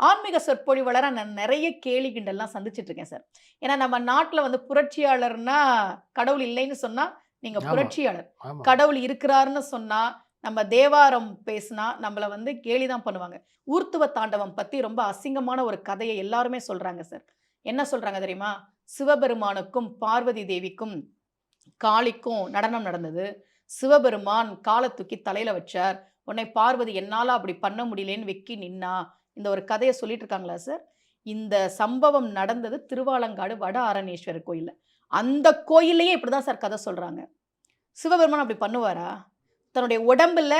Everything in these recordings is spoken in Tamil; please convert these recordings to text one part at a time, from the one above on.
ஆன்மீக சொற்பொழிவாளரா நான் நெறைய கேலி கிண்டல்லாம் சந்திச்சுட்டு இருக்கேன் சார். ஏன்னா நம்ம நாட்ல வந்து புரட்சியாளர்னா கடவுள் இல்லைன்னு சொன்னா, நீங்க ஆமா, புரட்சியாளர். ஆமா. கடவுள் இருக்கிறார்ன்னு சொன்னா, நம்ம தேவாரம் பேசினா, நம்மள வந்து கேலி தான் பண்ணுவாங்க. ஊர்த்துவ தாண்டவம் பத்தி ரொம்ப அசிங்கமான ஒரு கதைய எல்லாருமே சொல்றாங்க சார். என்ன சொல்றாங்க தெரியுமா? சிவபெருமானுக்கும், பார்வதி தேவிக்கும், காளிக்கும் நடனம் நடந்தது. சிவபெருமான் கால தூக்கி தலையில வச்சார். உடனே பார்வதி என்னால அப்படி பண்ண முடியலன்னு வெக்கி நின்னா. இந்த ஒரு கதைய சொல்லிட்டு இருக்காங்களா சார்? இந்த சம்பவம் நடந்தது திருவாலங்காடு வட ஆரணேஸ்வரர் கோயில்ல. அந்த கோயில்லயே இப்படிதான் சார் கதை சொல்றாங்க. சிவபெருமான் அப்படி பண்ணுவாரா? தன்னுடைய உடம்புல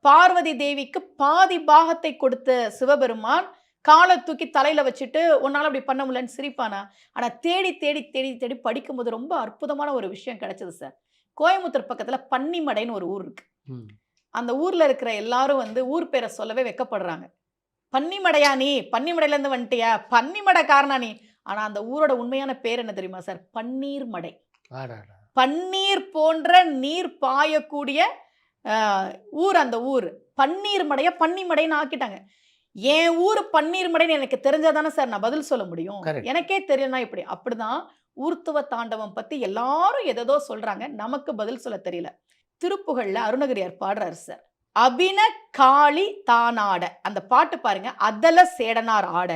பார்வதி தேவிக்கு பாதி பாகத்தை கொடுத்த சிவபெருமான், கால தூக்கி தலையில வச்சுட்டு, "உன்னால அப்படி பண்ண முடியலன்னு" சிரிப்பானா? ஆனா தேடி, தேடி, தேடி, தேடி படிக்கும்போது ரொம்ப அற்புதமான ஒரு விஷயம் கிடைச்சது சார். கோயம்புத்தூர் பக்கத்துல பன்னிமடைன்னு ஒரு ஊர் இருக்கு. ம். அந்த ஊர்ல இருக்கிற எல்லாரும் வந்து ஊர் பேர சொல்லவே வெட்கப்படுறாங்க. "பன்னிமடையா நீ? பன்னிமடையிலேருந்து வந்துட்டியா? பன்னிமடைக்காரனா நீ?" ஆனா அந்த ஊரோட உண்மையான பேர் என்ன தெரியுமா சார்? பன்னீர் மடை. அடடா! பன்னீர் போன்ற நீர் பாயக்கூடிய அ ஊர் அந்த ஊர். பன்னீர் மடைய பன்னிமடைன்னு ஆக்கிட்டாங்க. என் ஊரு பன்னீர் மடைன்னு எனக்கு தெரிஞ்சா தானே சார் நான் பதில் சொல்ல முடியும். கரெக்ட். எனக்கே தெரியலனா எப்படி? அப்படிதான் ஊர்த்துவ தாண்டவம் பத்தி எல்லாரும் ஏதேதோ சொல்றாங்க. நமக்கு பதில் சொல்ல தெரியல. திருப்புகழ்ல அருணகிரியார் பாடுறாரு சார். "அபின காளி தானாட" அந்த பாட்டு பாருங்க. "அதல சேடனார் ஆட,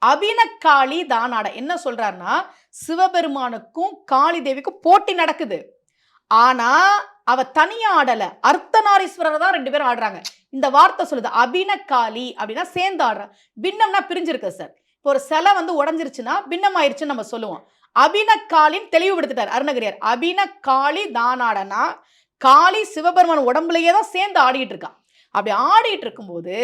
அபின காளி தானாட" என்ன சொல்றார்ன்னா, சிவபெருமானுக்கும் காளி தேவிக்கும் போட்டி நடக்குது. ஆனா, அவ தனியா ஆடல. அர்த்தநாரீஸ்வரர தான் 2 பேரும் ஆடுறாங்க. இந்த வார்த்தை சொல்லுது. அபினகாளி அப்படின்னா சேர்ந்து ஆடுறா. பின்னம்னா பிரிஞ்சிருக்கு சார். இப்போ ஒரு சிலை வந்து உடைஞ்சிருச்சுன்னா, பின்னம் ஆயிருச்சுன்னு நம்ம சொல்லுவோம். அபினகாளின்னு தெளிவுபடுத்திட்டார் அருணகிரியார். அபினகாளி தானாடனா, காளி சிவபெருமான் உடம்புலயே தான் சேர்ந்து ஆடிட்டு இருக்கா. அப்படி ஆடிட்டு இருக்கும்போது,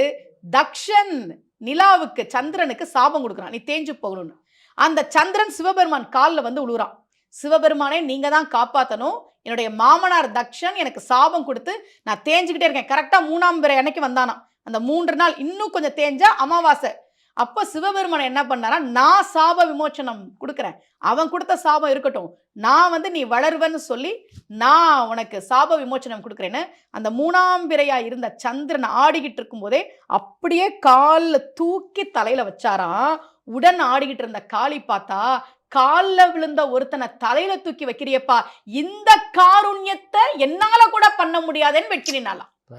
தக்ஷன் நிலாவுக்கு, சந்திரனுக்கு சாபம் குடுக்குறான். நீ தேஞ்சு போகணும்னு. அந்த சந்திரன் சிவபெருமான் கால்ல வந்து விழுகுறான். சிவபெருமானே நீங்க தான் காப்பாத்தணும். என்னுடைய மாமனார் தக்ஷன் எனக்கு சாபம் குடுத்து, நான் தேஞ்சுகிட்டே இருக்கேன். கரெக்ட்டா 3ஆம் பிறை அன்னைக்கு வந்தானாம். அந்த 3 நாள் இன்னும் கொஞ்சம் தேஞ்சா அமாவாசை. அப்ப சிவபெருமான் என்ன பண்ணாரா, நான் சாப விமோச்சனம் குடுக்குறேன். அவன் குடுத்த சாபம் இருக்கட்டும். நான் வந்து நீ வளருவன்னு சொல்லி, நான் உனக்கு சாப விமோச்சனம் குடுக்குறேன்னு, அந்த 3ஆம் பிறையா இருந்த சந்திரன் ஆடிக்கிட்டு இருக்கும்போதே, அப்படியே கால்ல தூக்கி தலையில வச்சாராம். உடன் ஆடிக்கிட்டு இருந்த காளி பார்த்தா, கால்ல விழுந்த ஒருத்தனை தலையில தூக்கி வைக்கிறியப்பா, இந்த காருண்யத்தை என்னால கூட பண்ண முடியாதுன்னு வெட்கி நின்னாளாம். ப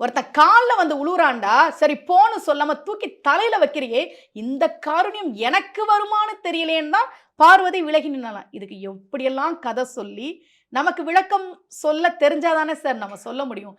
ஒருத்தன் கால்ல வந்து உழுவுறான்டா, சரி போன்னு சொல்லாம தூக்கி தலையில வைக்கிறியே, இந்த காருண்யம் எனக்கு வருமான்னு தெரியலேன்னு தான் பார்வதி விலகி நின்னாளாம். இதுக்கு எப்படியெல்லாம் கதை சொல்லி, நமக்கு விளக்கம் சொல்ல தெரிஞ்சா தானே சார் நம்ம சொல்ல முடியும்.